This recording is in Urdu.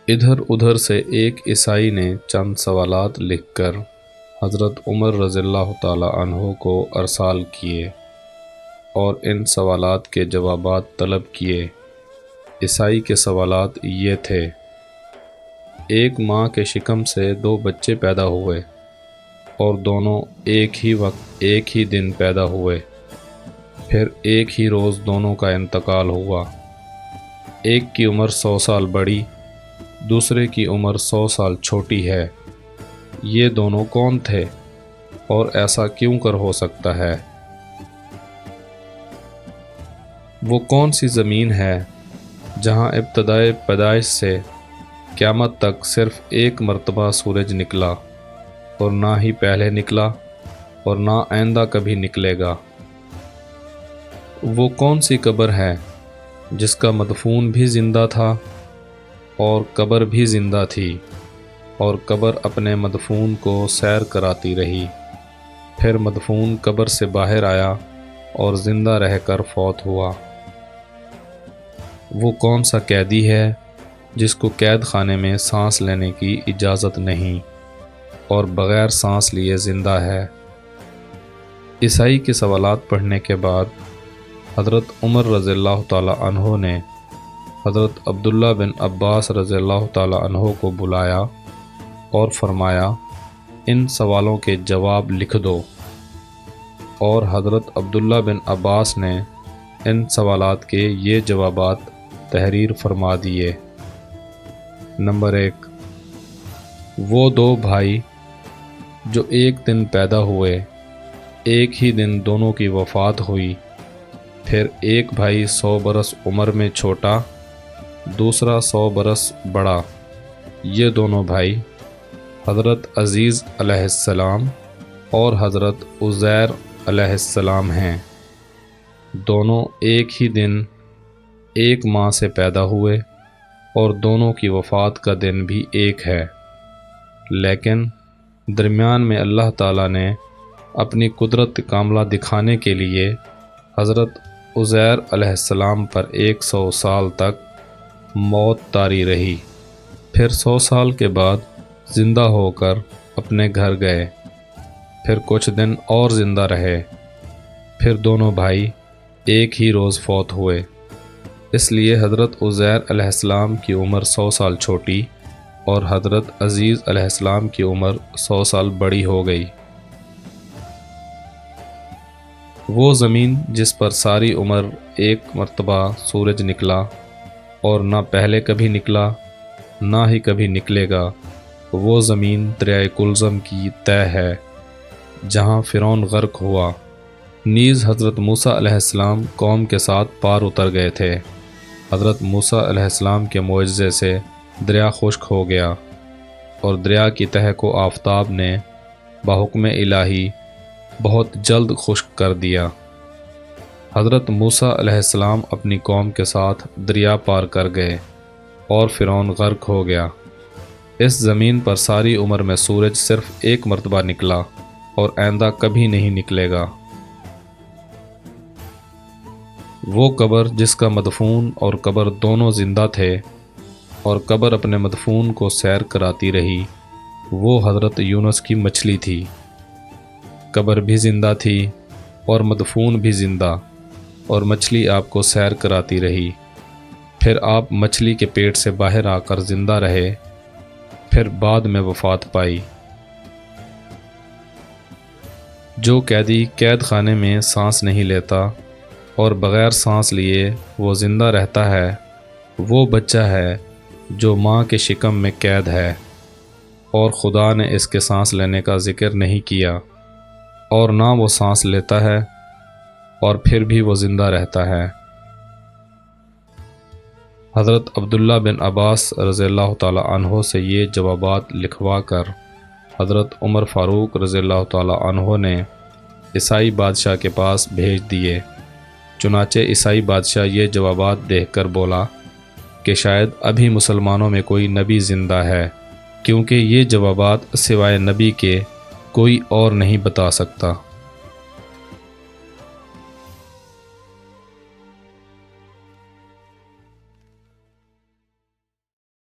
ادھر ادھر سے ایک عیسائی نے چند سوالات لکھ کر حضرت عمر رضی اللہ تعالی عنہ کو ارسال کیے اور ان سوالات کے جوابات طلب کیے۔ عیسائی کے سوالات یہ تھے: ایک ماں کے شکم سے 2 بچے پیدا ہوئے اور دونوں ایک ہی وقت ایک ہی دن پیدا ہوئے، پھر ایک ہی روز دونوں کا انتقال ہوا۔ ایک کی عمر 100 سال بڑی، دوسرے کی عمر 100 سال چھوٹی ہے۔ یہ دونوں کون تھے اور ایسا کیوں کر ہو سکتا ہے؟ وہ کون سی زمین ہے جہاں ابتدائے پیدائش سے قیامت تک صرف ایک مرتبہ سورج نکلا اور نہ ہی پہلے نکلا اور نہ آئندہ کبھی نکلے گا؟ وہ کون سی قبر ہے جس کا مدفون بھی زندہ تھا اور قبر بھی زندہ تھی، اور قبر اپنے مدفون کو سیر کراتی رہی، پھر مدفون قبر سے باہر آیا اور زندہ رہ کر فوت ہوا؟ وہ کون سا قیدی ہے جس کو قید خانے میں سانس لینے کی اجازت نہیں اور بغیر سانس لیے زندہ ہے؟ عیسائی کے سوالات پڑھنے کے بعد حضرت عمر رضی اللہ تعالی عنہ نے حضرت عبداللہ بن عباس رضی اللہ تعالی عنہ کو بلایا اور فرمایا، ان سوالوں کے جواب لکھ دو، اور حضرت عبداللہ بن عباس نے ان سوالات کے یہ جوابات تحریر فرما دیے۔ نمبر 1، وہ 2 بھائی جو ایک دن پیدا ہوئے، ایک ہی دن دونوں کی وفات ہوئی، پھر ایک بھائی 100 برس عمر میں چھوٹا، دوسرا 100 برس بڑا۔ یہ دونوں بھائی حضرت عزیز علیہ السلام اور حضرت عزیر علیہ السلام ہیں۔ دونوں ایک ہی دن ایک ماں سے پیدا ہوئے اور دونوں کی وفات کا دن بھی ایک ہے، لیکن درمیان میں اللہ تعالیٰ نے اپنی قدرت کاملہ دکھانے کے لیے حضرت عزیر علیہ السلام پر 100 سال تک موت طاری رہی، پھر 100 سال کے بعد زندہ ہو کر اپنے گھر گئے، پھر کچھ دن اور زندہ رہے، پھر دونوں بھائی ایک ہی روز فوت ہوئے۔ اس لیے حضرت عزیر علیہ السلام کی عمر 100 سال چھوٹی اور حضرت عزیز علیہ السلام کی عمر 100 سال بڑی ہو گئی۔ وہ زمین جس پر ساری عمر ایک مرتبہ سورج نکلا اور نہ پہلے کبھی نکلا نہ ہی کبھی نکلے گا، وہ زمین دریائے کلزم کی تہ ہے جہاں فرعون غرق ہوا۔ نیز حضرت موسیٰ علیہ السلام قوم کے ساتھ پار اتر گئے تھے۔ حضرت موسیٰ علیہ السلام کے معجزے سے دریا خشک ہو گیا اور دریا کی تہ کو آفتاب نے بحکم الہی بہت جلد خشک کر دیا۔ حضرت موسیٰ علیہ السلام اپنی قوم کے ساتھ دریا پار کر گئے اور فرعون غرق ہو گیا۔ اس زمین پر ساری عمر میں سورج صرف ایک مرتبہ نکلا اور آئندہ کبھی نہیں نکلے گا۔ وہ قبر جس کا مدفون اور قبر دونوں زندہ تھے اور قبر اپنے مدفون کو سیر کراتی رہی، وہ حضرت یونس کی مچھلی تھی۔ قبر بھی زندہ تھی اور مدفون بھی زندہ، اور مچھلی آپ کو سیر کراتی رہی، پھر آپ مچھلی کے پیٹ سے باہر آ کر زندہ رہے، پھر بعد میں وفات پائی۔ جو قیدی قید خانے میں سانس نہیں لیتا اور بغیر سانس لیے وہ زندہ رہتا ہے، وہ بچہ ہے جو ماں کے شکم میں قید ہے، اور خدا نے اس کے سانس لینے کا ذکر نہیں کیا، اور نہ وہ سانس لیتا ہے اور پھر بھی وہ زندہ رہتا ہے۔ حضرت عبداللہ بن عباس رضی اللہ تعالی عنہ سے یہ جوابات لکھوا کر حضرت عمر فاروق رضی اللہ تعالی عنہ نے عیسائی بادشاہ کے پاس بھیج دیے۔ چنانچہ عیسائی بادشاہ یہ جوابات دیکھ کر بولا کہ شاید ابھی مسلمانوں میں کوئی نبی زندہ ہے، کیونکہ یہ جوابات سوائے نبی کے کوئی اور نہیں بتا سکتا۔